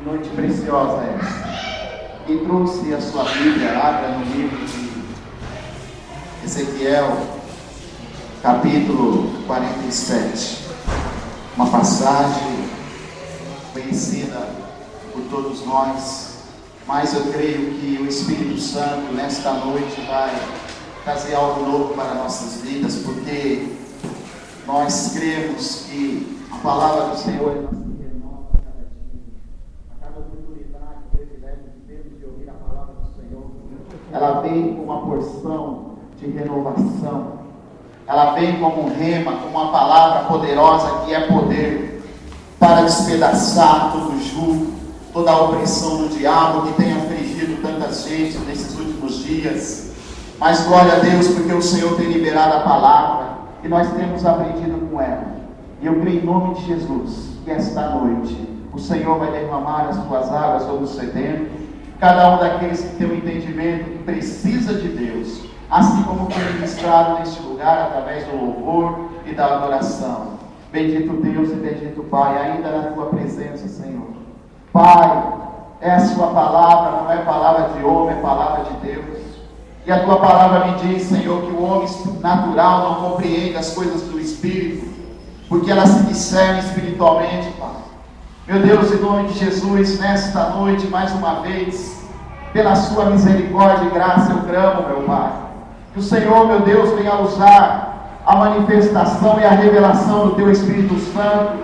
Noite preciosa essa. Quem trouxe a sua Bíblia, abra no livro de Ezequiel, capítulo 47. Uma passagem conhecida por todos nós, mas eu creio que o Espírito Santo nesta noite vai trazer algo novo para nossas vidas, porque nós cremos que a palavra do Senhor é nossa. Ela vem com uma porção de renovação. Ela vem como um rema, como uma palavra poderosa que é poder para despedaçar todo o jugo, toda a opressão do diabo que tem afligido tanta gente nesses últimos dias. Mas glória a Deus, porque o Senhor tem liberado a palavra e nós temos aprendido com ela. E eu creio em nome de Jesus que esta noite o Senhor vai derramar as suas águas sobre o sedento. Cada um daqueles que tem um entendimento que precisa de Deus, assim como foi ministrado neste lugar através do louvor e da adoração. Bendito Deus e bendito Pai, ainda na tua presença, Senhor. Pai, é a sua palavra, não é palavra de homem, é palavra de Deus. E a tua palavra me diz, Senhor, que o homem natural não compreende as coisas do Espírito, porque elas se discernem espiritualmente, Pai. Meu Deus, em nome de Jesus, nesta noite, mais uma vez, pela sua misericórdia e graça, eu clamo, meu Pai, que o Senhor, meu Deus, venha usar a manifestação e a revelação do teu Espírito Santo,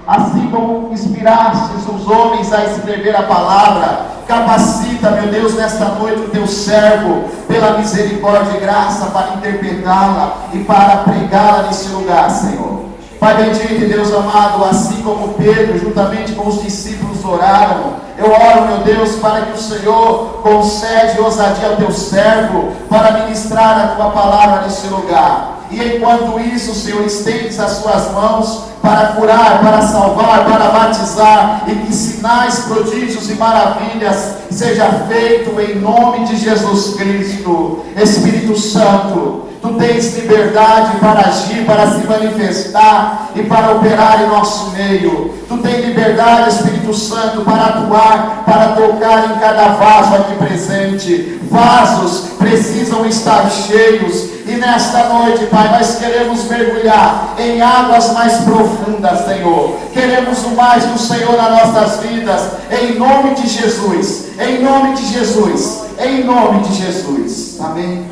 assim como inspiraste os homens a escrever a palavra. Capacita, meu Deus, nesta noite o teu servo, pela misericórdia e graça, para interpretá-la e para pregá-la neste lugar, Senhor. Pai bendito e Deus amado, assim como Pedro, juntamente com os discípulos oraram, eu oro, meu Deus, para que o Senhor concede ousadia ao teu servo, para ministrar a tua palavra neste lugar. E enquanto isso, Senhor, estendes as suas mãos para curar, para salvar, para batizar, e que sinais, prodígios e maravilhas seja feito em nome de Jesus Cristo. Espírito Santo, tu tens liberdade para agir, para se manifestar e para operar em nosso meio. Tu tens liberdade, Espírito Santo, para atuar, para tocar em cada vaso aqui presente. Vasos precisam estar cheios. E nesta noite, Pai, nós queremos mergulhar em águas mais profundas, Senhor. Queremos o mais do Senhor nas nossas vidas. Em nome de Jesus. Em nome de Jesus. Em nome de Jesus. Amém.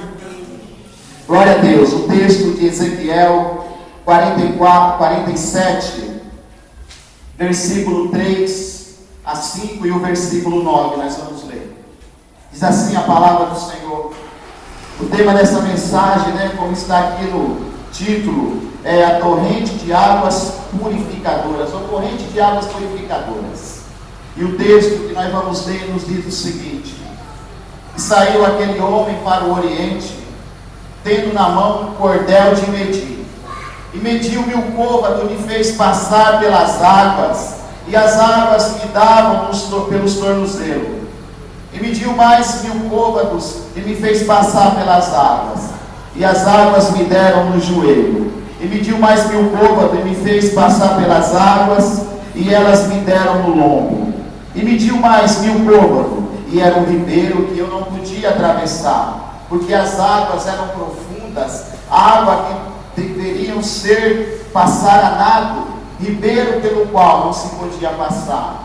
Glória a Deus. O texto de Ezequiel 47, versículo 3 a 5 e o versículo 9, nós vamos ler. Diz assim a palavra do Senhor. O tema dessa mensagem, como está aqui no título, é a torrente de águas purificadoras, ou corrente de águas purificadoras. E o texto que nós vamos ler nos diz o seguinte: e saiu aquele homem para o oriente, tendo na mão um cordel de medir, e mediu 1000 côvados, me fez passar pelas águas, e as águas me davam pelos tornozelos. E mediu mais 1000 côvados, e me fez passar pelas águas, e as águas me deram no joelho. E mediu mais 1000 côvados, e me fez passar pelas águas, e elas me deram no lombo. E mediu mais 1000 côvados, e era um ribeiro que eu não podia atravessar, porque as águas eram profundas, água que deveriam ser passar a nado, ribeiro pelo qual não se podia passar.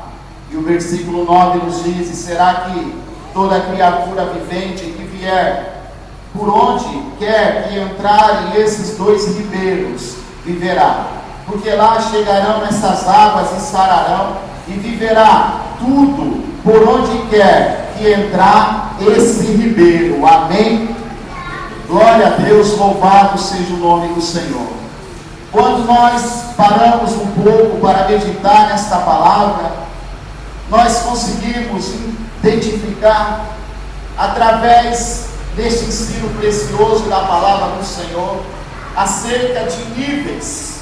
E o versículo 9 nos diz: e será que toda criatura vivente que vier por onde quer que entrarem esses 2 ribeiros viverá, porque lá chegarão essas águas e sararão, e viverá tudo por onde quer que entrar esse ribeiro. Amém? Glória a Deus, louvado seja o nome do Senhor. Quando nós paramos um pouco para meditar nesta palavra, nós conseguimos identificar, através deste ensino precioso da palavra do Senhor, acerca de níveis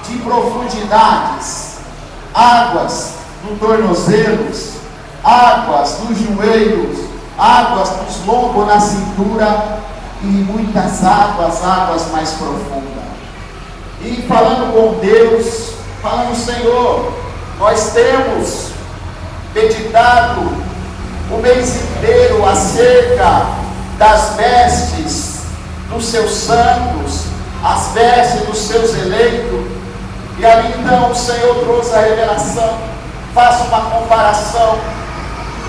de profundidades, águas nos tornozelos, águas nos joelhos, águas nos lombos, na cintura, e muitas águas mais profundas. E falando com Deus, falando: Senhor, nós temos ministrado o mês inteiro acerca das vestes dos seus santos, as vestes dos seus eleitos, e ali então o Senhor trouxe a revelação. Faça uma comparação,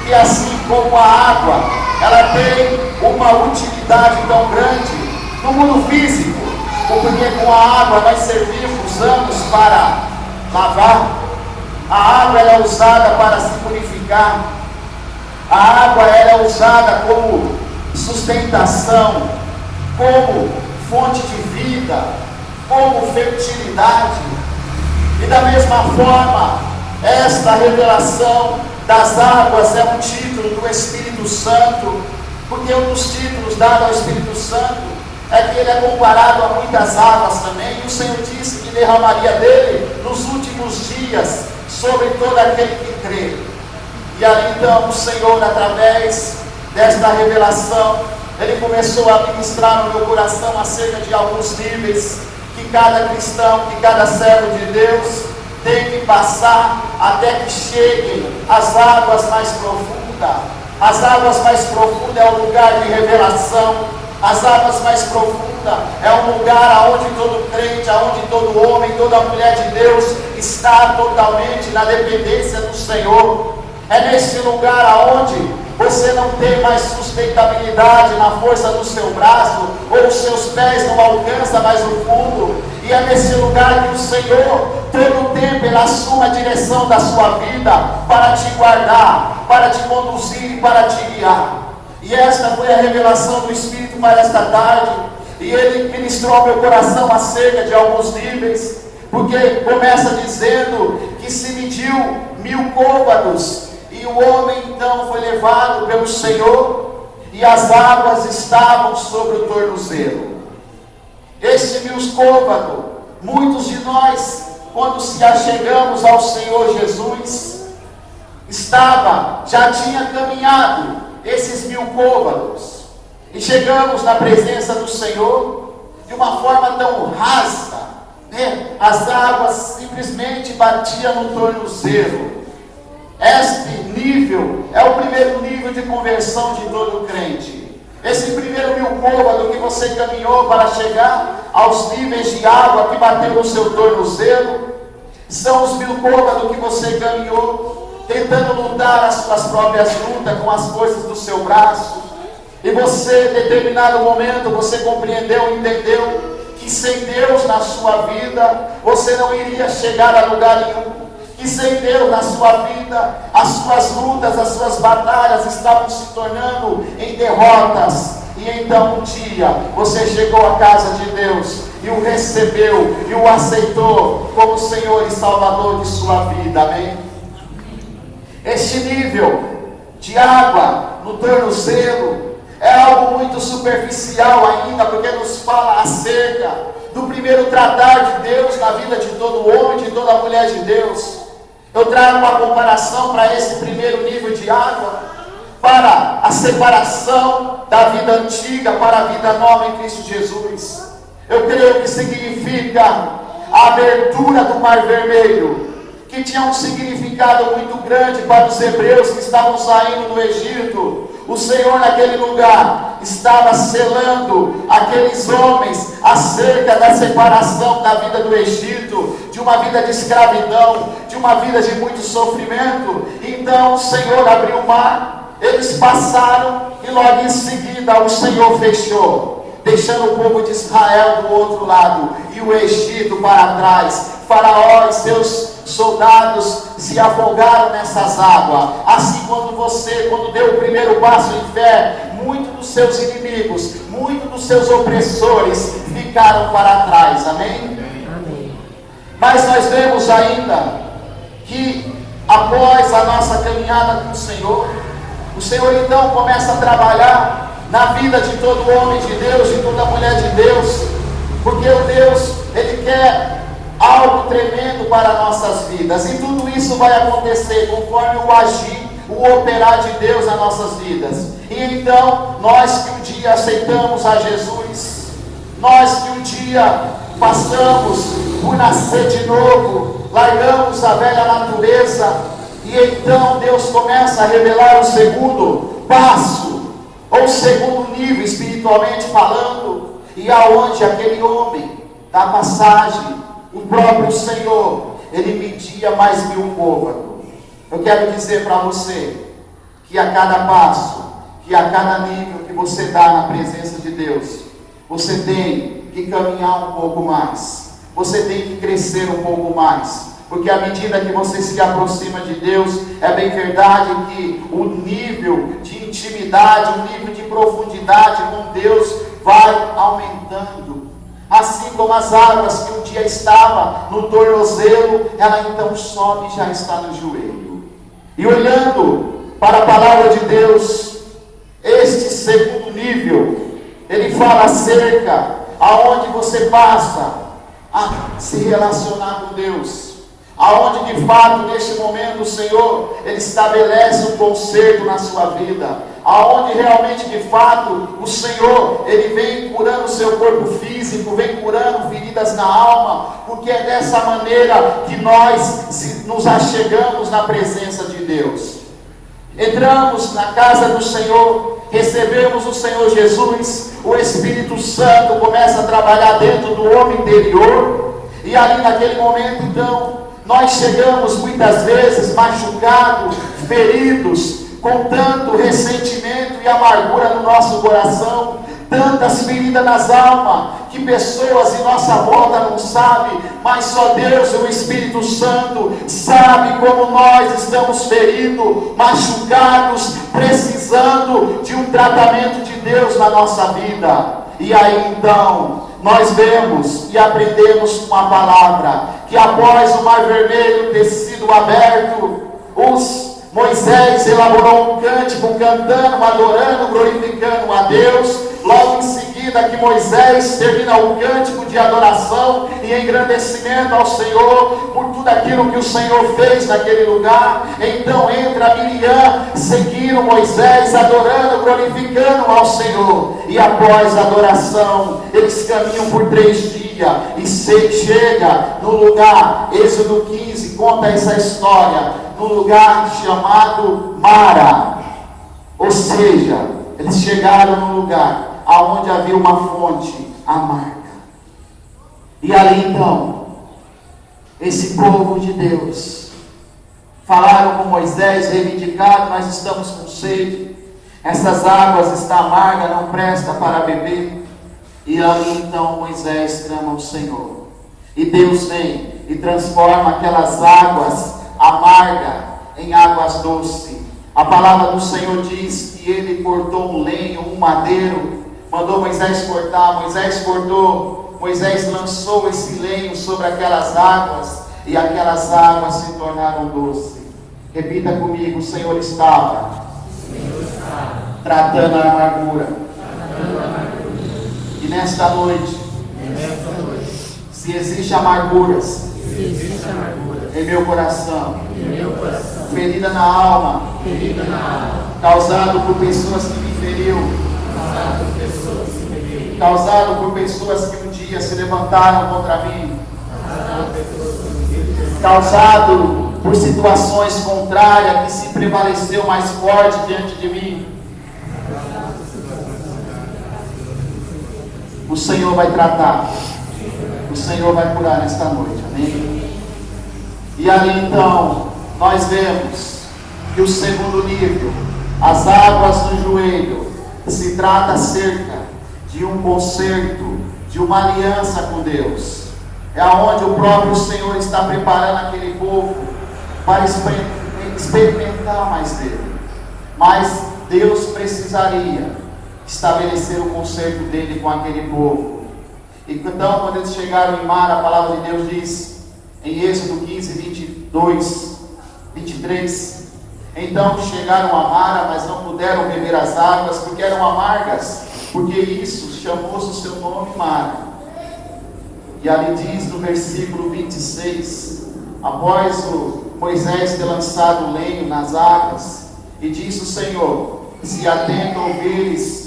que assim como a água, ela tem uma utilidade tão grande no mundo físico, porque com a água nós usamos para lavar, a água ela é usada para se purificar, a água ela é usada como sustentação, como fonte de vida, como fertilidade. E da mesma forma, esta revelação das águas é um título do Espírito Santo, porque um dos títulos dados ao Espírito Santo é que ele é comparado a muitas águas também, e o Senhor disse que derramaria dele nos últimos dias sobre todo aquele que crê. E ali então o Senhor, através desta revelação, ele começou a ministrar no meu coração acerca de alguns níveis que cada cristão, que cada servo de Deus tem que passar até que cheguem às águas mais profundas. As águas mais profundas é um lugar de revelação. As águas mais profundas é um lugar onde todo crente, onde todo homem, toda mulher de Deus está totalmente na dependência do Senhor. É nesse lugar onde você não tem mais sustentabilidade na força do seu braço, ou os seus pés não alcançam mais o fundo. E é nesse lugar que o Senhor, todo o tempo, Ele assume a direção da sua vida para te guardar, para te conduzir e para te guiar. E esta foi a revelação do Espírito para esta tarde. E Ele ministrou ao meu coração acerca de alguns níveis, porque começa dizendo que se mediu 1000 côvados, e o homem então foi levado pelo Senhor, e as águas estavam sobre o tornozelo. Este 1000 côvados, muitos de nós, quando se achegamos ao Senhor Jesus, já tinha caminhado esses 1000 côvados, e chegamos na presença do Senhor de uma forma tão rasa, né? As águas simplesmente batiam no tornozelo. Este nível é o primeiro nível de conversão de todo crente. Esse primeiro 1000 côvados que você caminhou para chegar aos níveis de água que bateu no seu tornozelo, são os 1000 côvados que você caminhou, tentando lutar as suas próprias lutas com as forças do seu braço. E você, em determinado momento, você compreendeu, entendeu que sem Deus na sua vida, você não iria chegar a lugar nenhum. Que sem Deus na sua vida, as suas lutas, as suas batalhas estavam se tornando em derrotas. E então um dia você chegou à casa de Deus e o recebeu e o aceitou como Senhor e Salvador de sua vida. Amém? Este nível de água no tornozelo é algo muito superficial ainda, porque nos fala acerca do primeiro tratar de Deus na vida de todo homem, de toda mulher de Deus. Eu trago uma comparação para esse primeiro nível de água, para a separação da vida antiga para a vida nova em Cristo Jesus. Eu creio que significa a abertura do Mar Vermelho, que tinha um significado muito grande para os hebreus que estavam saindo do Egito. O Senhor naquele lugar estava selando aqueles homens acerca da separação da vida do Egito, de uma vida de escravidão, de uma vida de muito sofrimento. Então o Senhor abriu o mar, eles passaram e logo em seguida o Senhor fechou, deixando o povo de Israel do outro lado e o Egito para trás. Faraó e seus soldados se afogaram nessas águas. Assim, quando deu o primeiro passo em fé, muitos dos seus inimigos, muitos dos seus opressores ficaram para trás. Amém? Amém. Mas nós vemos ainda que após a nossa caminhada com o Senhor então começa a trabalhar na vida de todo homem de Deus, de toda mulher de Deus, porque o Deus, Ele quer algo tremendo para nossas vidas, e tudo isso vai acontecer conforme o agir, o operar de Deus nas nossas vidas. E então, nós que um dia aceitamos a Jesus, nós que um dia passamos por nascer de novo, largamos a velha natureza, E então Deus começa a revelar o segundo passo, ou o segundo nível espiritualmente falando, e aonde aquele homem da passagem, o próprio Senhor, ele media mais 1000 côvados. Eu quero dizer para você, que a cada passo, que a cada nível que você dá na presença de Deus, você tem que caminhar um pouco mais, você tem que crescer um pouco mais, porque à medida que você se aproxima de Deus, é bem verdade que o nível de intimidade, o nível de profundidade com Deus vai aumentando. Assim como as águas que um dia estava no tornozelo, ela então sobe e já está no joelho. E olhando para a palavra de Deus, este segundo nível, ele fala acerca aonde você passa a se relacionar com Deus, aonde de fato neste momento o Senhor, ele estabelece um conserto na sua vida, aonde realmente de fato o Senhor, ele vem curando o seu corpo físico, vem curando feridas na alma, porque é dessa maneira que nós nos achegamos na presença de Deus. Entramos na casa do Senhor, recebemos o Senhor Jesus, o Espírito Santo começa a trabalhar dentro do homem interior, e ali naquele momento então, nós chegamos muitas vezes machucados, feridos, com tanto ressentimento e amargura no nosso coração, tantas feridas nas almas, que pessoas em nossa volta não sabem, mas só Deus e o Espírito Santo sabe como nós estamos feridos, machucados, precisando de um tratamento de Deus na nossa vida. E aí então, nós vemos e aprendemos com a palavra, que após o mar vermelho ter sido aberto, Moisés elaborou um cântico, cantando, adorando, glorificando a Deus. Logo em seguida que Moisés termina o cântico de adoração e engrandecimento ao Senhor, por tudo aquilo que o Senhor fez naquele lugar, então entra Miriam, seguindo Moisés, adorando, glorificando ao Senhor, e após a adoração, eles caminham por 3 dias, e chega no lugar, Êxodo 15, conta essa história, no lugar chamado Mara, ou seja, eles chegaram no lugar aonde havia uma fonte amarga, e ali então, esse povo de Deus, falaram com Moisés, reivindicaram, nós estamos com sede, essas águas estão amargas, não presta para beber, e ali então Moisés clama ao Senhor, e Deus vem e transforma aquelas águas amargas em águas doces. A palavra do Senhor diz que ele cortou um lenho, um madeiro, mandou Moisés cortar, Moisés cortou, Moisés lançou esse lenho sobre aquelas águas, e aquelas águas se tornaram doces. Repita comigo, o Senhor estava tratando a amargura. E nesta noite, se existe amarguras em meu coração, ferida na alma, causado por pessoas que me feriu, causado por pessoas que um dia se levantaram contra mim, causado por situações contrárias que se prevaleceu mais forte diante de mim. O Senhor vai tratar, o Senhor vai curar nesta noite, amém? E ali então, nós vemos que o segundo nível, as águas no joelho, se trata acerca de um concerto, de uma aliança com Deus. É aonde o próprio Senhor está preparando aquele povo para experimentar mais dele. Mas Deus precisaria estabelecer o concerto dele com aquele povo. E então, quando eles chegaram em Mara, a palavra de Deus diz, em Êxodo 15, 22, 23, então chegaram a Mara, mas não puderam beber as águas, porque eram amargas, porque isso chamou-se o seu nome Mara. E ali diz no versículo 26, após o Moisés ter lançado o lenho nas águas, e disse o Senhor, se atento a ouvires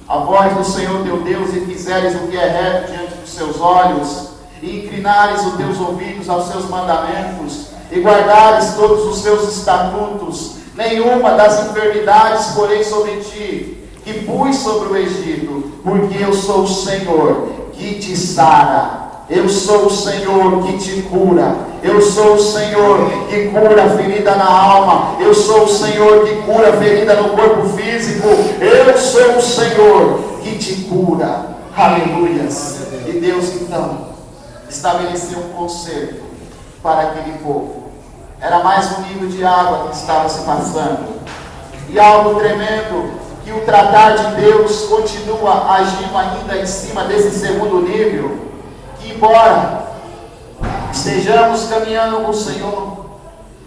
a voz do Senhor teu Deus, e fizeres o que é reto diante dos seus olhos, e inclinares os teus ouvidos aos seus mandamentos, e guardares todos os seus estatutos, nenhuma das enfermidades porém sobre ti, que pus sobre o Egito, porque eu sou o Senhor que te sara. Eu sou o Senhor que te cura. Eu sou o Senhor que cura a ferida na alma. Eu sou o Senhor que cura a ferida no corpo físico. Eu sou o Senhor que te cura. Aleluias. E Deus então estabeleceu um conserto para aquele povo. Era mais um nível de água que estava se passando. E algo tremendo, que o tratar de Deus continua agindo ainda em cima desse segundo nível. Embora estejamos caminhando com o Senhor,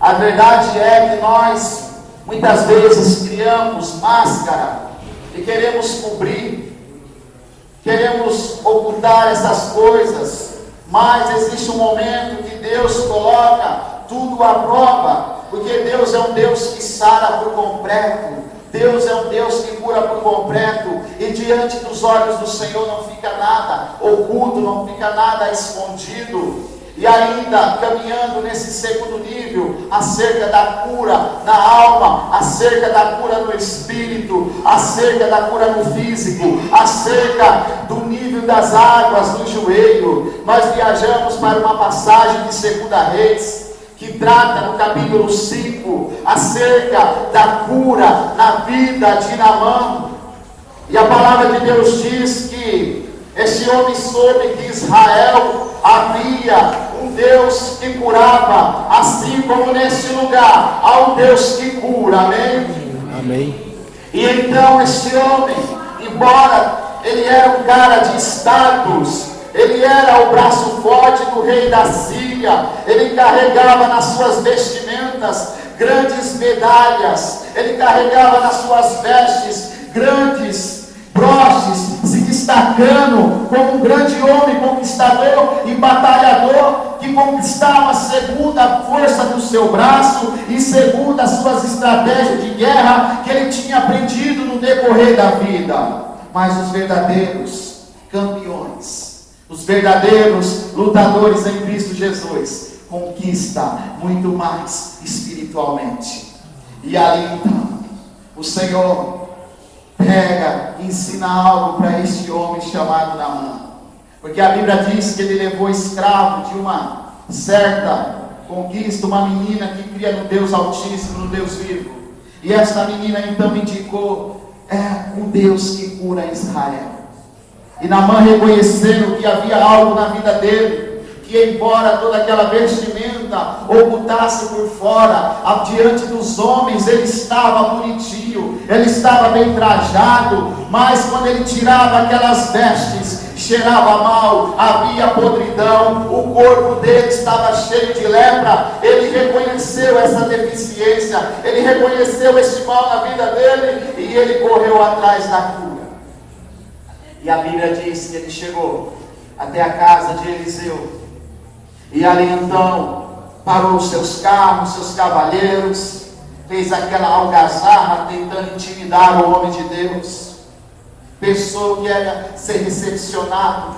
a verdade é que nós muitas vezes criamos máscara e queremos cobrir, queremos ocultar essas coisas, mas existe um momento que Deus coloca tudo à prova, porque Deus é um Deus que sara por completo. Deus é um Deus que cura por completo, e diante dos olhos do Senhor não fica nada oculto, não fica nada escondido. E ainda caminhando nesse segundo nível, acerca da cura na alma, acerca da cura no espírito, acerca da cura no físico, acerca do nível das águas no joelho, nós viajamos para uma passagem de 2 Reis, que trata no capítulo 5 acerca da cura na vida de Naamã. E a palavra de Deus diz que esse homem soube que Israel havia um Deus que curava, assim como nesse lugar há um Deus que cura, amém? Amém. E então esse homem, embora ele era um cara de status, ele era o braço forte do rei da Síria, ele carregava nas suas vestimentas grandes medalhas, ele carregava nas suas vestes grandes broches, se destacando como um grande homem conquistador e batalhador, que conquistava segundo a força do seu braço e segundo as suas estratégias de guerra que ele tinha aprendido no decorrer da vida. Mas os verdadeiros campeões, os verdadeiros lutadores em Cristo Jesus conquistam muito mais espiritualmente. E ali então o Senhor pega e ensina algo para este homem chamado Naamã, porque a Bíblia diz que ele levou escravo de uma certa conquista, uma menina que cria no Deus Altíssimo, no Deus vivo. E esta menina então indicou: é o Deus que cura Israel. E Naamã, reconhecendo que havia algo na vida dele, que embora toda aquela vestimenta ocultasse por fora, diante dos homens ele estava bonitinho, ele estava bem trajado, mas quando ele tirava aquelas vestes, cheirava mal, havia podridão, o corpo dele estava cheio de lepra. Ele reconheceu essa deficiência, ele reconheceu esse mal na vida dele, e ele correu atrás da cura. E a Bíblia diz que ele chegou até a casa de Eliseu, e ali então parou os seus carros, seus cavaleiros, fez aquela algazarra tentando intimidar o homem de Deus. Pensou que ia ser recepcionado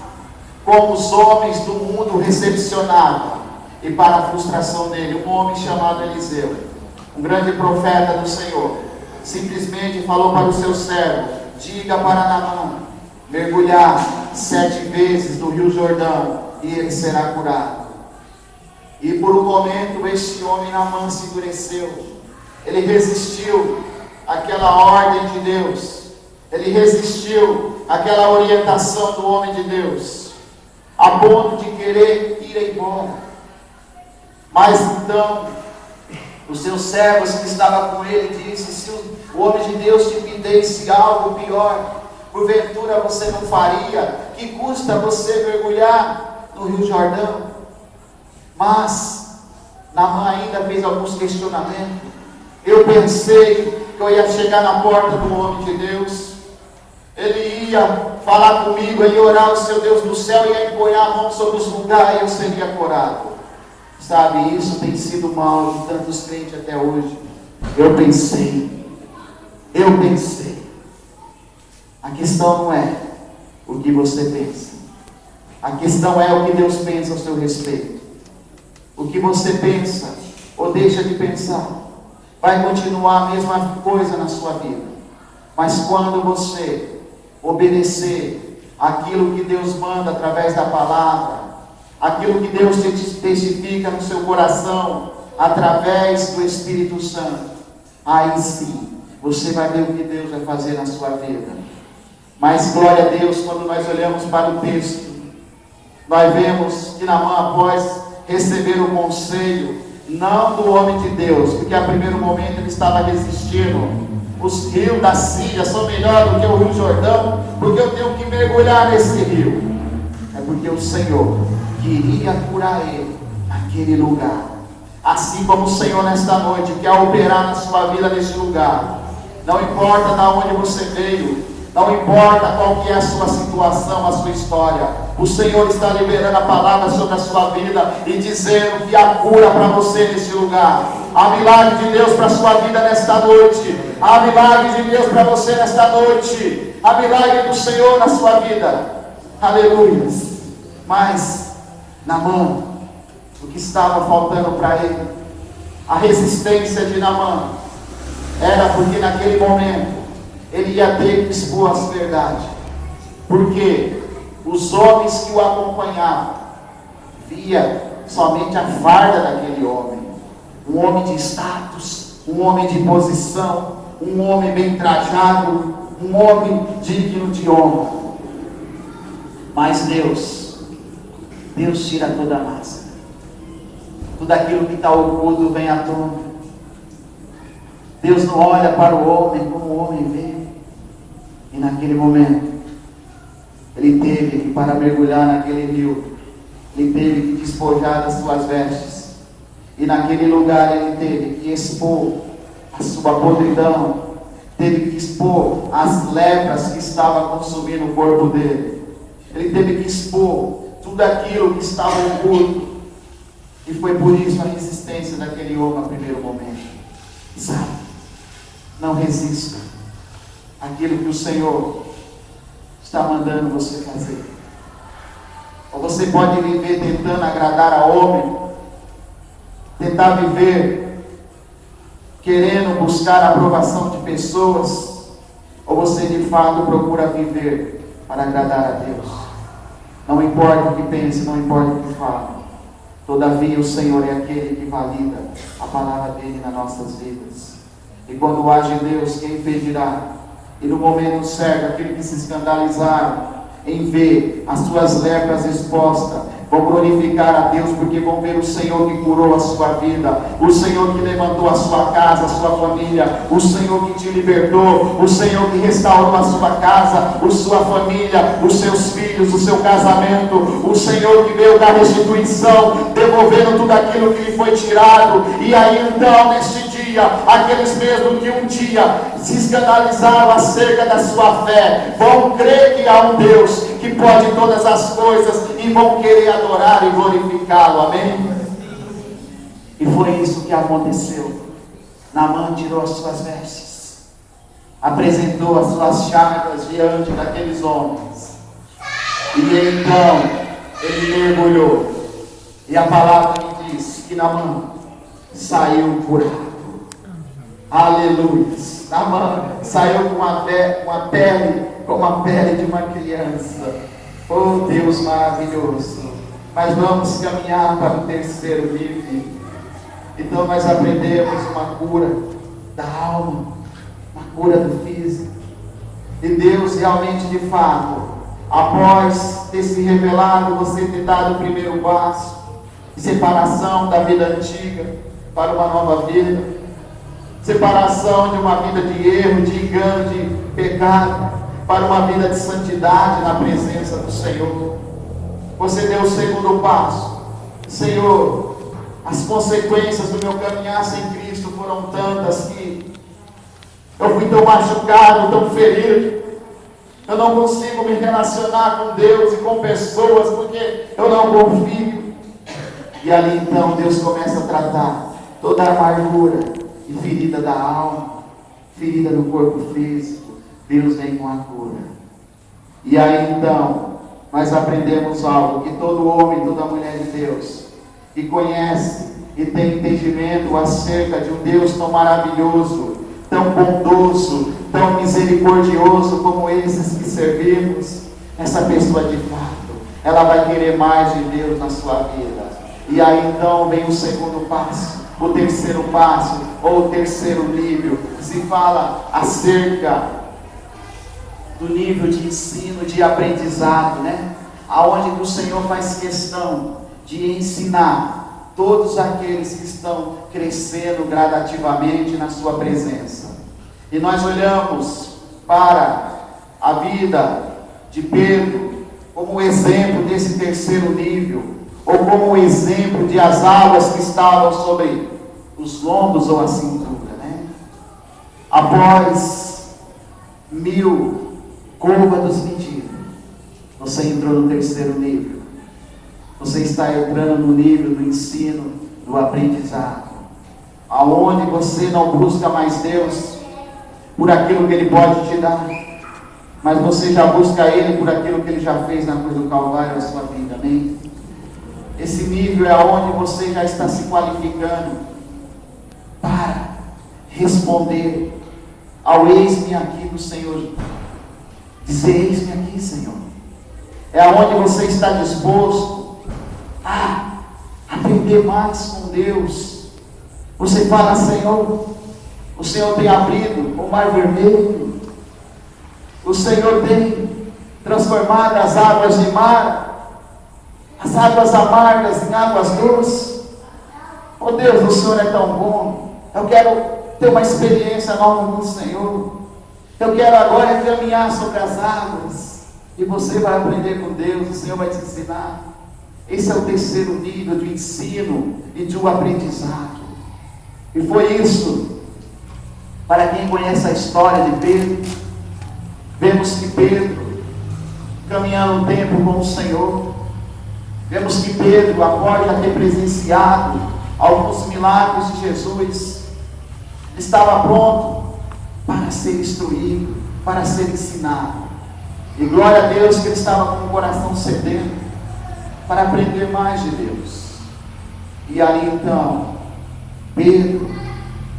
como os homens do mundo recepcionavam, e para a frustração dele, um homem chamado Eliseu, um grande profeta do Senhor, simplesmente falou para o seu servo: diga para Naamã mergulhar 7 vezes no Rio Jordão e ele será curado. E por um momento este homem Naamã se endureceu, ele resistiu àquela ordem de Deus, ele resistiu àquela orientação do homem de Deus, a ponto de querer ir embora. Mas então os seus servos que estavam com ele disse: se o homem de Deus te pedisse algo pior, porventura você não faria? Que custa você mergulhar no Rio Jordão? Mas Naamã ainda fez alguns questionamentos. Eu pensei que eu ia chegar na porta do homem de Deus, ele ia falar comigo, ele ia orar ao seu Deus do céu, ia impor a mão sobre os lugares e eu seria curado. Sabe, isso tem sido mal de tantos crentes até hoje. Eu pensei. A questão não é o que você pensa, a questão é o que Deus pensa ao seu respeito. O que você pensa ou deixa de pensar, vai continuar a mesma coisa na sua vida. Mas quando você obedecer aquilo que Deus manda através da palavra, aquilo que Deus testifica no seu coração, através do Espírito Santo, aí sim, você vai ver o que Deus vai fazer na sua vida. Mas glória a Deus, quando nós olhamos para o texto, nós vemos que Naamã, após receber o conselho, não do homem de Deus, porque a primeiro momento ele estava resistindo. Os rios da Síria são melhores do que o Rio Jordão, porque eu tenho que mergulhar nesse rio. É porque o Senhor queria curar ele naquele lugar. Assim como o Senhor nesta noite quer operar na sua vida nesse lugar. Não importa de onde você veio, não importa qual que é a sua situação, a sua história, o Senhor está liberando a palavra sobre a sua vida e dizendo que há cura para você nesse lugar. Há milagre de Deus para a sua vida nesta noite. Há milagre de Deus para você nesta noite. Há milagre do Senhor na sua vida. Aleluia. Mas Naamã, o que estava faltando para ele, a resistência de Naamã, era porque naquele momento ele ia ter que expor as verdades. Porque os homens que o acompanhavam via somente a farda daquele homem. Um homem de status, um homem de posição, um homem bem trajado, um homem digno de honra. Mas Deus tira toda a máscara. Tudo aquilo que está oculto vem à tona. Deus não olha para o homem como o homem vê. E naquele momento, ele teve que, para mergulhar naquele rio, ele teve que despojar das suas vestes. E naquele lugar ele teve que expor a sua podridão, teve que expor as lepras que estavam consumindo o corpo dele. Ele teve que expor tudo aquilo que estava oculto. E foi por isso a resistência daquele homem no primeiro momento. Sabe? Não resista àquilo que o Senhor está mandando você fazer. Ou você pode viver tentando agradar a homem, tentar viver querendo buscar a aprovação de pessoas, ou você de fato procura viver para agradar a Deus. Não importa o que pense, não importa o que fale, todavia o Senhor é aquele que valida a palavra dele nas nossas vidas. E quando age Deus, quem impedirá? E no momento certo, aquele que se escandalizaram em ver as suas lepras expostas, vão glorificar a Deus, porque vão ver o Senhor que curou a sua vida, o Senhor que levantou a sua casa, a sua família, o Senhor que te libertou, o Senhor que restaurou a sua casa, a sua família, os seus filhos, o seu casamento, o Senhor que veio dar restituição, devolvendo tudo aquilo que lhe foi tirado. E aí então, neste dia, aqueles mesmos que um dia se escandalizaram acerca da sua fé, vão crer que há um Deus que pode todas as coisas e vão querer adorar e glorificá-lo, amém? E foi isso que aconteceu. Naamã tirou as suas vestes, apresentou as suas chagas diante daqueles homens, e então ele mergulhou, e a palavra me diz que Naamã saiu curado. Aleluia. Naamã saiu com a pele, como a pele de uma criança. Oh Deus maravilhoso. Mas vamos caminhar para o terceiro nível. Então nós aprendemos uma cura da alma, uma cura do físico. E Deus realmente, de fato, após ter se revelado, você ter dado o primeiro passo, separação da vida antiga para uma nova vida, separação de uma vida de erro, de engano, de pecado, para uma vida de santidade na presença do Senhor. Você deu o segundo passo. Senhor, as consequências do meu caminhar sem Cristo foram tantas que eu fui tão machucado, tão ferido. Eu não consigo me relacionar com Deus e com pessoas porque eu não confio. E ali então Deus começa a tratar toda a amargura e ferida da alma, ferida no corpo físico. Deus vem com a cura. E aí então nós aprendemos algo, que todo homem, toda mulher de Deus, e conhece e tem entendimento acerca de um Deus tão maravilhoso, tão bondoso, tão misericordioso como esses que servimos, essa pessoa de fato, ela vai querer mais de Deus na sua vida. E aí então vem o segundo passo, o terceiro passo, ou o terceiro nível, se fala acerca do nível de ensino, de aprendizado, né? Aonde que o Senhor faz questão de ensinar todos aqueles que estão crescendo gradativamente na sua presença. E nós olhamos para a vida de Pedro como exemplo desse terceiro nível, ou como exemplo de as águas que estavam sobre os lombos ou a cintura, né? Após 1000 côvados medidos, você entrou no terceiro nível. Você está entrando no nível do ensino, do aprendizado, aonde você não busca mais Deus por aquilo que Ele pode te dar, mas você já busca Ele por aquilo que Ele já fez na cruz do Calvário na sua vida, amém? Esse nível é onde você já está se qualificando para responder ao eis-me aqui do Senhor. Dizer, eis-me aqui, Senhor. É onde você está disposto a aprender mais com Deus. Você fala, Senhor, o Senhor tem abrido o mar vermelho. O Senhor tem transformado as águas de mar, as águas amargas em águas doces. Oh Deus, o Senhor é tão bom. Eu quero ter uma experiência nova com o Senhor. Eu quero agora caminhar sobre as águas. E você vai aprender com Deus, o Senhor vai te ensinar. Esse é o terceiro nível de ensino e de um aprendizado. E foi isso, para quem conhece a história de Pedro, vemos que Pedro, caminhando um tempo com o Senhor, vemos que Pedro, após já ter presenciado alguns milagres de Jesus, estava pronto para ser instruído, para ser ensinado. E glória a Deus que ele estava com o coração sedento para aprender mais de Deus. E ali então, Pedro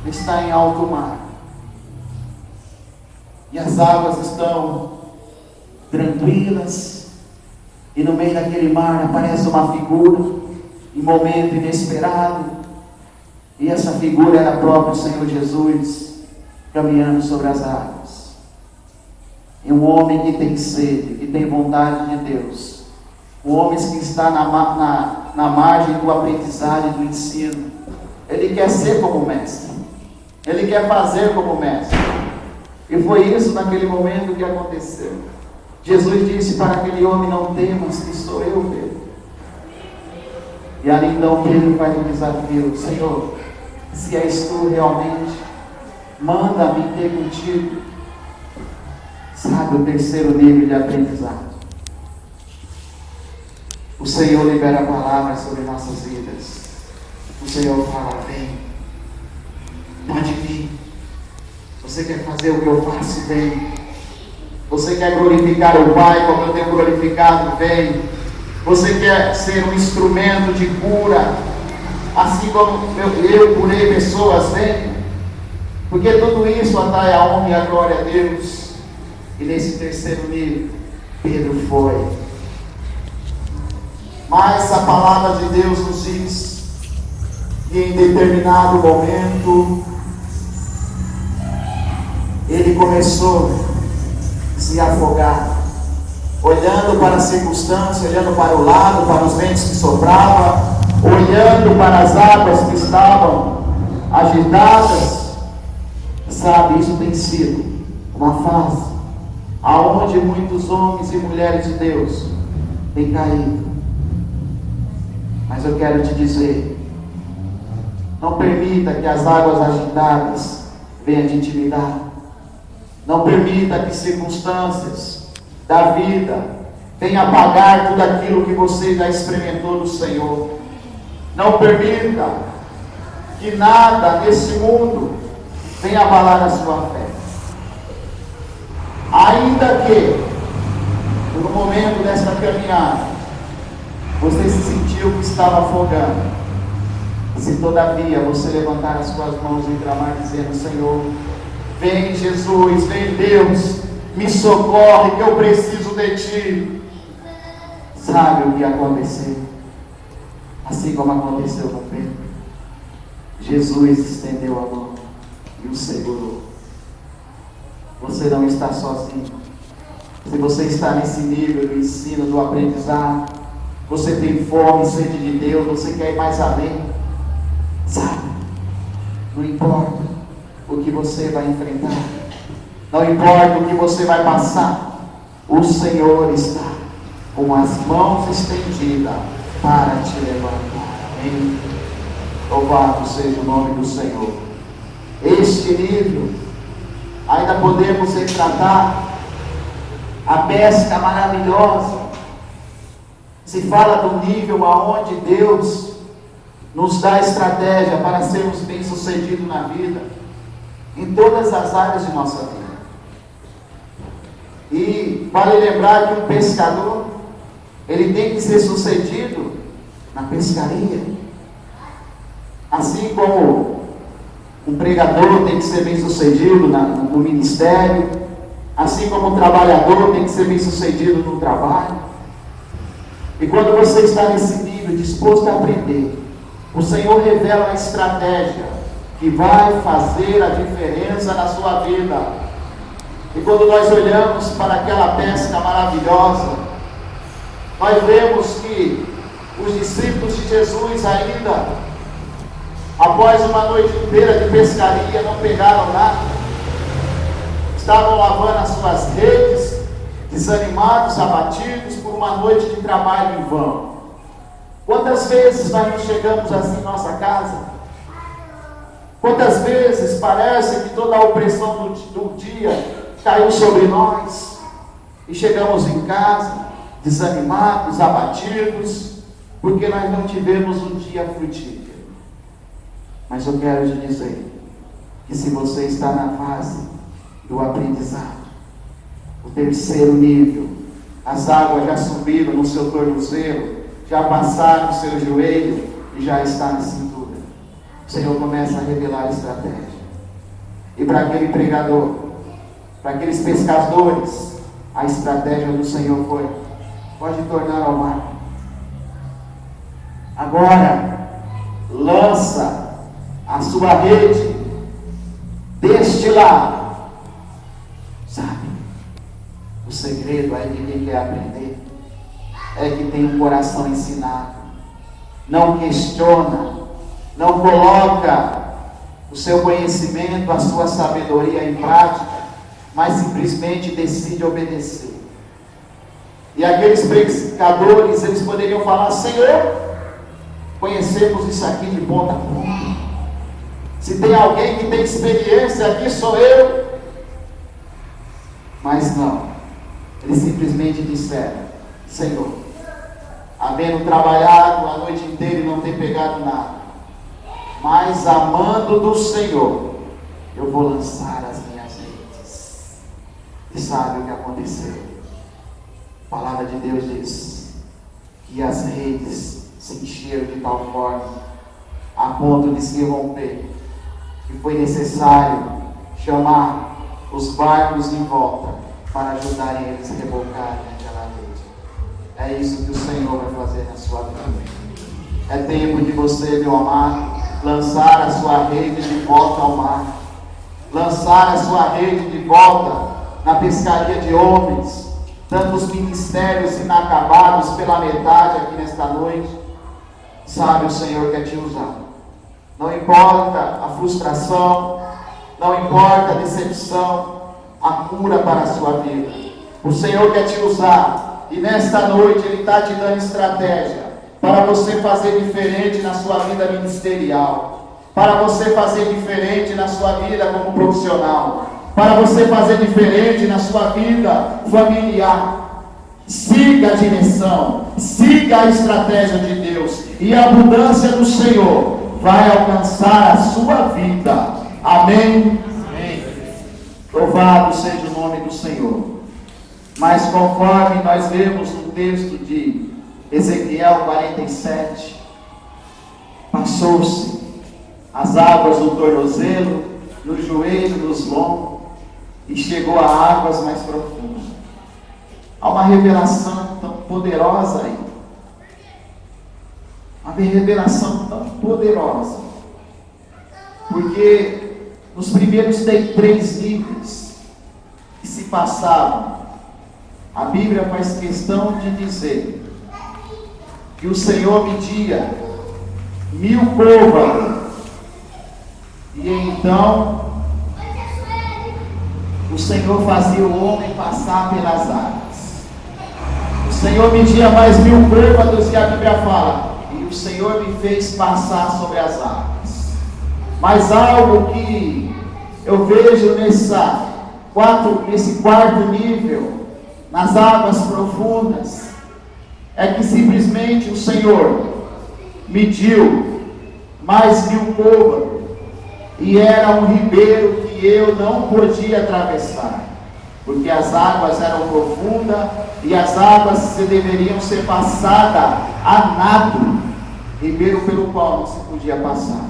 está em alto mar. E as águas estão tranquilas. E no meio daquele mar aparece uma figura, em momento inesperado. E essa figura era o próprio Senhor Jesus, caminhando sobre as águas. É um homem que tem sede, que tem vontade de Deus. Um homem que está na margem do aprendizado e do ensino. Ele quer ser como mestre. Ele quer fazer como mestre. E foi isso naquele momento que aconteceu. Jesus disse para aquele homem, não temas, que sou eu, Pedro. E ali então Pedro faz um desafio. Senhor, se és tu realmente, manda-me ter contigo. Sabe, o terceiro nível de aprendizado. O Senhor libera palavras sobre nossas vidas. O Senhor fala, vem, pode vir. Você quer fazer o que eu faço? Vem. Você quer glorificar o Pai como eu tenho glorificado? Vem. Você quer ser um instrumento de cura, assim como eu curei pessoas? Vem. Porque tudo isso atrai a honra e a glória a Deus. E nesse terceiro nível, Pedro foi. Mas a palavra de Deus nos diz que em determinado momento, ele começou a se afogar, olhando para as circunstâncias, olhando para o lado, para os ventos que sopravam, olhando para as águas que estavam agitadas. Sabe, isso tem sido uma fase aonde muitos homens e mulheres de Deus têm caído. Mas eu quero te dizer, não permita que as águas agitadas venham te intimidar. Não permita que circunstâncias da vida venham apagar tudo aquilo que você já experimentou do Senhor. Não permita que nada nesse mundo venha abalar a sua fé. Ainda que, no momento desta caminhada, você se sentiu que estava afogando, Se todavia você levantar as suas mãos e clamar dizendo: Senhor, vem Jesus, vem Deus, me socorre que eu preciso de Ti. Sabe o que aconteceu? Assim como aconteceu com Pedro, Jesus estendeu a mão e o segurou. Você não está sozinho. Se você está nesse nível do ensino, do aprendizado, você tem fome e sede de Deus, você quer ir mais além, sabe? Não importa o que você vai enfrentar, não importa o que você vai passar, o Senhor está com as mãos estendidas para te levantar. Amém? Louvado seja o nome do Senhor. Este nível, ainda podemos retratar a pesca maravilhosa. Se fala do nível aonde Deus nos dá estratégia para sermos bem-sucedidos na vida, em todas as áreas de nossa vida. E vale lembrar que um pescador, ele tem que ser sucedido na pescaria, assim como um pregador tem que ser bem-sucedido no ministério, assim como um trabalhador tem que ser bem-sucedido no trabalho. E quando você está nesse nível, disposto a aprender, o Senhor revela uma estratégia que vai fazer a diferença na sua vida. E quando nós olhamos para aquela pesca maravilhosa, nós vemos que os discípulos de Jesus ainda, após uma noite inteira de pescaria, não pegaram nada. Estavam lavando as suas redes, desanimados, abatidos por uma noite de trabalho em vão. Quantas vezes nós não chegamos assim em nossa casa? Quantas vezes parece que toda a opressão do dia caiu sobre nós e chegamos em casa desanimados, abatidos, porque nós não tivemos um dia frutífero. Mas eu quero te dizer que se você está na fase do aprendizado, o terceiro nível, as águas já subiram no seu tornozelo, já passaram no seu joelho e já está na cintura, o Senhor começa a revelar a estratégia. E para aquele pregador, para aqueles pescadores, a estratégia do Senhor foi: pode tornar ao mar. Agora, lança a sua rede deste lado. Sabe, o segredo é de quem quer aprender, é que tem um coração ensinado, não questiona, não coloca o seu conhecimento, a sua sabedoria em prática, mas simplesmente decide obedecer. E aqueles pescadores, eles poderiam falar: Senhor, conhecemos isso aqui de ponta a ponta. Se tem alguém que tem experiência aqui, sou eu. Mas não, eles simplesmente disseram: Senhor, havendo trabalhado a noite inteira e não ter pegado nada, mas amando do Senhor, eu vou lançar as minhas redes. E sabe o que aconteceu? A palavra de Deus diz que as redes se encheram de tal forma, a ponto de se romper, que foi necessário chamar os barcos de volta para ajudarem eles a rebocarem aquela rede. É isso que o Senhor vai fazer na sua vida. É tempo de você, meu amado, lançar a sua rede de volta ao mar, lançar a sua rede de volta na pescaria de homens, tantos ministérios inacabados pela metade aqui nesta noite. Sabe, o Senhor quer te usar. Não importa a frustração, não importa a decepção, a cura para a sua vida. O Senhor quer te usar, e nesta noite Ele está te dando estratégia para você fazer diferente na sua vida ministerial, para você fazer diferente na sua vida como profissional, para você fazer diferente na sua vida familiar. Siga a direção, siga a estratégia de Deus, e a abundância do Senhor vai alcançar a sua vida. Amém? Amém. Louvado seja o nome do Senhor. Mas conforme nós vemos no texto de Ezequiel 47, a passou-se as águas do tornozelo, no joelho, nos lombos, e chegou a águas mais profundas. Há uma revelação tão poderosa aí. Uma revelação tão poderosa. Porque nos primeiros 3 níveis que se passavam, a Bíblia faz questão de dizer que o Senhor media 1000 côvados. E então o Senhor fazia o homem passar pelas águas. O Senhor media mais 1000 côvados, e a Bíblia fala: e o Senhor me fez passar sobre as águas. Mas algo que eu vejo nesse quarto nível, nas águas profundas, é que simplesmente o Senhor mediu mais 1000 côvados, e era um ribeiro que eu não podia atravessar, porque as águas eram profundas e as águas deveriam ser passadas a nado, ribeiro pelo qual não se podia passar.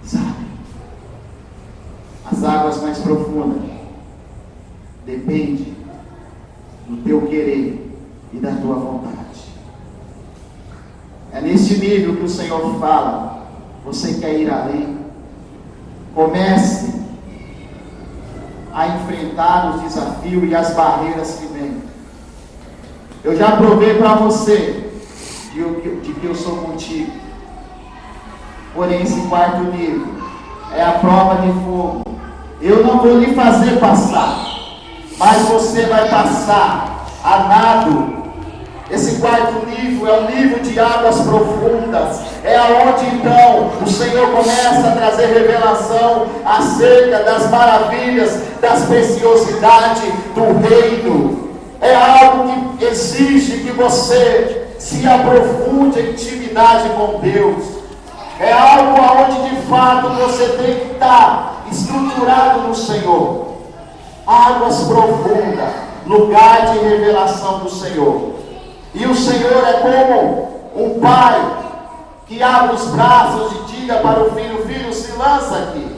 Sabe? As águas mais profundas dependem do teu querer e da tua vontade. É neste nível que o Senhor fala: você quer ir além? Comece a enfrentar os desafios e as barreiras que vêm. Eu já provei para você de que eu sou contigo. Porém, esse quarto nível é a prova de fogo. Eu não vou lhe fazer passar, mas você vai passar a nado. Esse quarto nível é o nível de águas profundas. É aonde então o Senhor começa a trazer revelação acerca das maravilhas, das preciosidades do reino. É algo que exige que você se aprofunde em intimidade com Deus. É algo aonde de fato você tem que estar estruturado no Senhor. Águas profundas, lugar de revelação do Senhor. E o Senhor é como um pai que abre os braços e diga para o filho: filho, se lança aqui.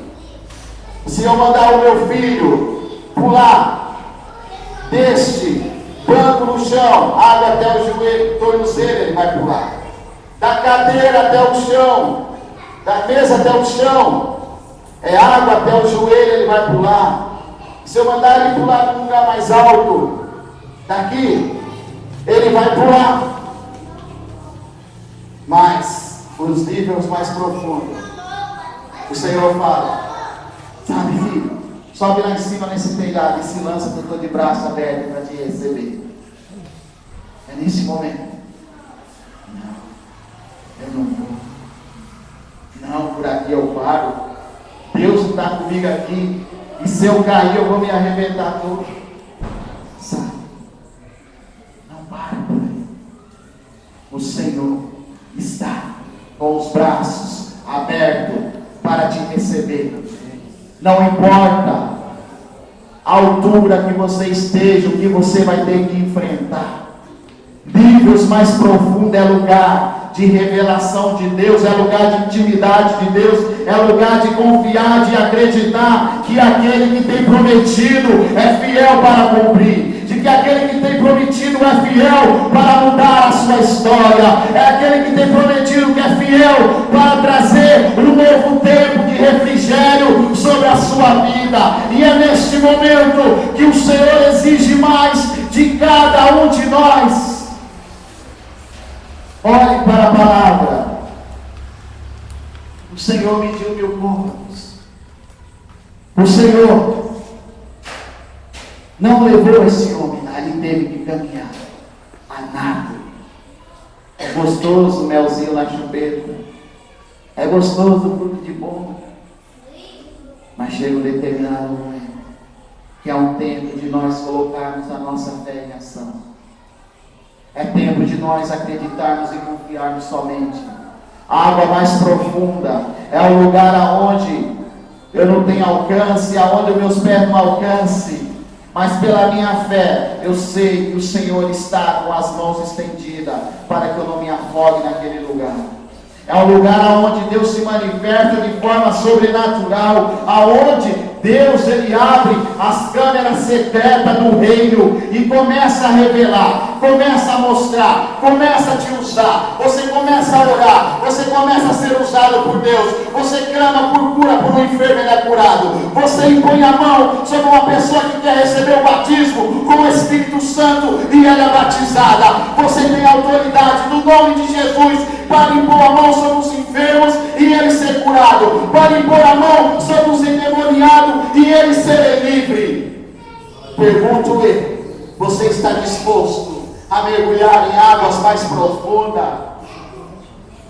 Se eu mandar o meu filho pular deste banco no chão, abre até o joelho, tornozelo, ele vai pular. Da cadeira até o chão, da mesa até o chão, é água até o joelho, ele vai pular. Se eu mandar ele pular num lugar mais alto, daqui, ele vai pular. Mas os níveis mais profundos, o Senhor fala: sabe, filho, sobe lá em cima nesse telhado e se lança, que eu estou de braço aberto para te receber. É nesse momento: não, eu não vou. Não, por aqui eu paro. Deus está comigo aqui, e se eu cair eu vou me arrebentar todo. Sabe? O Senhor está com os braços abertos para te receber. Não importa a altura que você esteja, o que você vai ter que enfrentar. Níveis mais profundos é lugar de revelação de Deus, é lugar de intimidade de Deus, é lugar de confiar, de acreditar que aquele que tem prometido é fiel para cumprir, de que aquele que tem prometido é fiel para mudar a sua história, é aquele que tem prometido que é fiel para trazer um novo tempo de refrigério sobre a sua vida. E é neste momento que o Senhor exige mais de cada um de nós. Olhe para a palavra. O Senhor mediu 1000 côvados. O Senhor não levou esse homem, ele teve que caminhar a nada. É gostoso o melzinho na chupeta, é gostoso o fruto de bom, mas chega um determinado momento que é um tempo de nós colocarmos a nossa fé em ação. É tempo de nós acreditarmos e confiarmos somente. A água mais profunda é o lugar aonde eu não tenho alcance, aonde os meus pés não alcancem, mas pela minha fé eu sei que o Senhor está com as mãos estendidas para que eu não me afogue naquele lugar. É um lugar onde Deus se manifesta de forma sobrenatural, aonde Deus ele abre as câmeras secretas do reino e começa a revelar, começa a mostrar, começa a te usar. Você começa a orar, você começa a ser usado por Deus. Você clama por cura, por um enfermo ele é curado. Você impõe a mão sobre uma pessoa que quer receber o batismo com o Espírito Santo e ela é batizada. Você tem autoridade no nome de Jesus para impor a mão sobre os enfermos e ele ser curado, para impor a mão sobre os endemoniados e eles serem livres. Pergunto eu, você está disposto a mergulhar em águas mais profundas?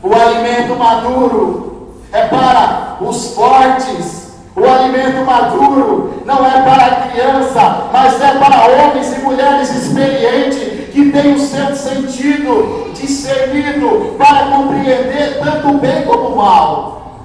O alimento maduro é para os fortes. O alimento maduro não é para a criança, mas é para homens e mulheres experientes que têm o seu sentido discernido para compreender tanto o bem como o mal.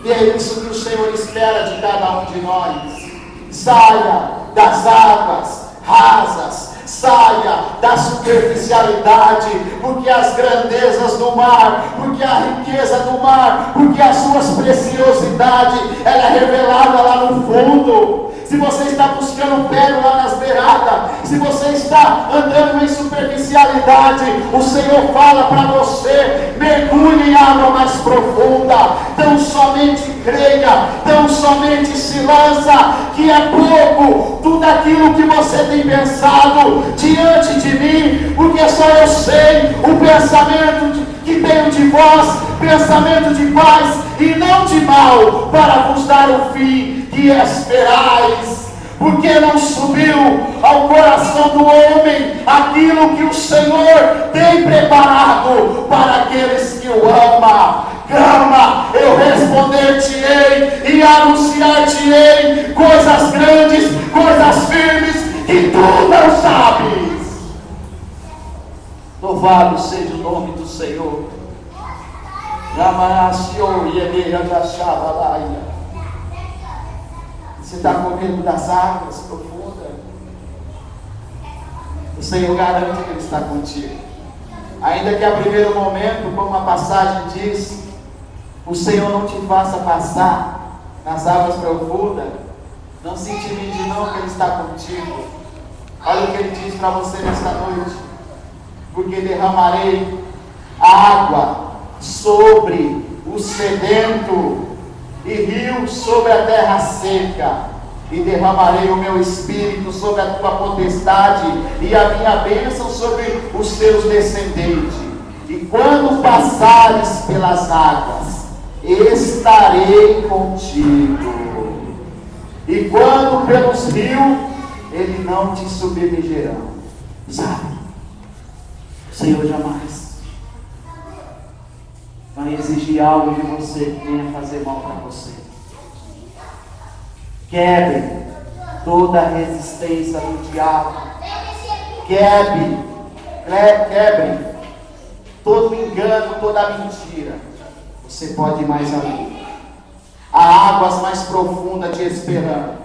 E é isso que o Senhor espera de cada um de nós. Saia das águas rasas, saia da superficialidade, porque as grandezas do mar, porque a riqueza do mar, porque as suas preciosidades, ela é revelada lá no fundo. Se você está buscando pérola nas beiradas, se você está andando em superficialidade, o Senhor fala para você: mergulhe em água mais profunda, tão somente creia, tão somente se lança, que é pouco tudo aquilo que você tem pensado diante de mim, porque só eu sei o pensamento que tenho de vós, pensamento de paz e não de mal, para vos dar o fim que esperais. Porque não subiu ao coração do homem aquilo que o Senhor tem preparado para aqueles que o amam. Clama, eu responder-te-ei e anunciar-te-ei coisas grandes, coisas firmes que tu não sabes. Louvado seja o nome do Senhor. Você está correndo das águas profundas. O Senhor garante que Ele está contigo. Ainda que a primeiro momento, como a passagem diz, o Senhor não te faça passar nas águas profundas, não se intimide não, que Ele está contigo. Olha o que Ele diz para você nesta noite: porque derramarei água sobre o sedento e rios sobre a terra seca, e derramarei o meu espírito sobre a tua potestade e a minha bênção sobre os teus descendentes. E quando passares pelas águas, estarei contigo. E quando pelos rios, ele não te submergerão. Sabe? O Senhor jamais vai exigir algo de você que venha fazer mal para você. Quebre toda a resistência do diabo. Quebre todo engano, toda mentira. Você pode ir mais além. Há águas mais profundas te esperando.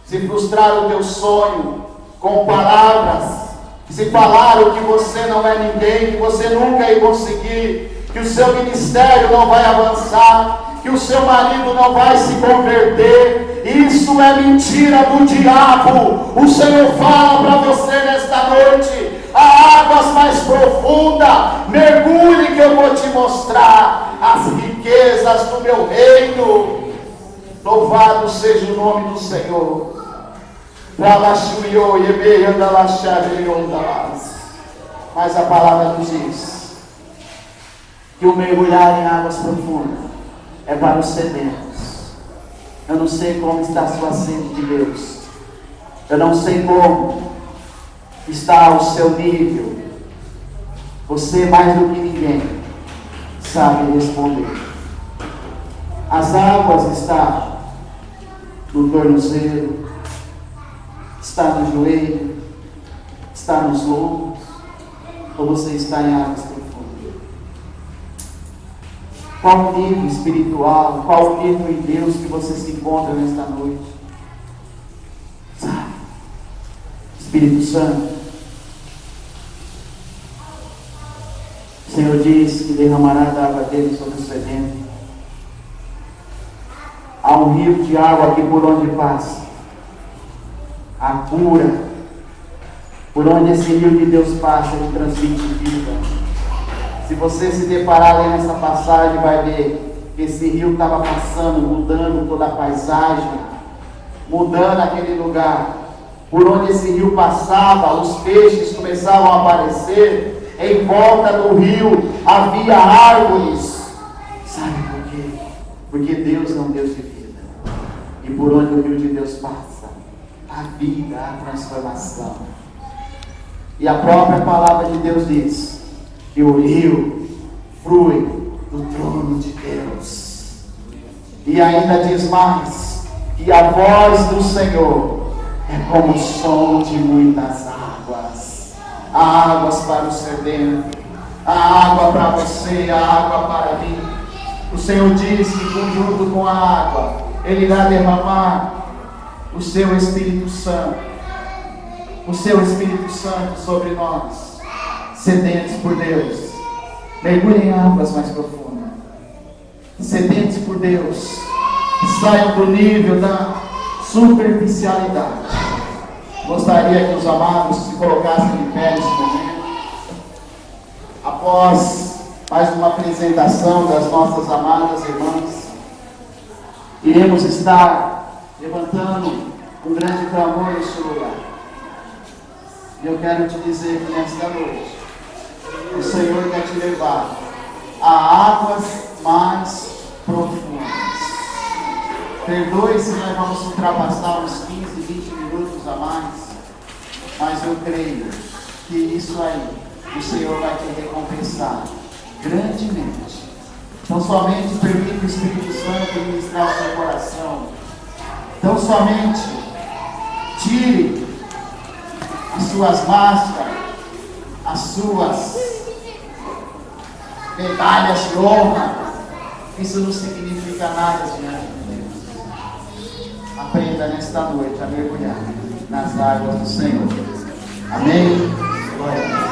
Se frustrar o teu sonho com palavras, se falaram que você não é ninguém, que você nunca vai conseguir, que o seu ministério não vai avançar, que o seu marido não vai se converter, isso é mentira do diabo. O Senhor fala para você nesta noite: há águas mais profundas, mergulhe que eu vou te mostrar as riquezas do meu reino. Louvado seja o nome do Senhor. Mas a palavra nos diz que o mergulhar em águas profundas é para os sedentos. Eu não sei como está a sua sede de Deus. Eu não sei como está o seu nível. Você, mais do que ninguém, sabe responder. As águas estão no tornozelo, está no joelho, está nos lombos, ou você está em águas profundas? Qual o nível espiritual, qual o nível em Deus que você se encontra nesta noite? Sabe? Espírito Santo, Senhor diz que derramará da água dele sobre o sedento. Há um rio de água aqui por onde passa. A cura. Por onde esse rio de Deus passa, ele transmite vida. Se você se deparar ali nessa passagem, vai ver que esse rio estava passando, mudando toda a paisagem, mudando aquele lugar. Por onde esse rio passava, os peixes começavam a aparecer. Em volta do rio havia árvores. Sabe por quê? Porque Deus é um Deus de vida. E por onde o rio de Deus passa, a vida, a transformação. E a própria palavra de Deus diz que o rio flui do trono de Deus. E ainda diz mais, que a voz do Senhor é como o som de muitas águas. Há águas para o sedento, há água para você, há água para mim. O Senhor diz que junto com a água, Ele irá derramar o seu Espírito Santo. O seu Espírito Santo sobre nós, sedentos por Deus. Mergulhem em águas mais profundas. Sedentos por Deus. Saiam do nível da superficialidade. Gostaria que os amados se colocassem em pé nesse momento. Após mais uma apresentação das nossas amadas irmãs, iremos estar levantando um grande clamor neste lugar. E eu quero te dizer que nesta noite, o Senhor quer te levar a águas mais profundas. Perdoe se nós vamos ultrapassar uns 15, 20 minutos a mais, mas eu creio que isso aí, o Senhor vai te recompensar grandemente. Então somente permita o Espírito Santo ministrar o seu coração. Então somente tire as suas máscaras, as suas medalhas de honra. Isso não significa nada diante de Deus. Aprenda nesta noite a mergulhar nas águas do Senhor. Amém? Glória a Deus.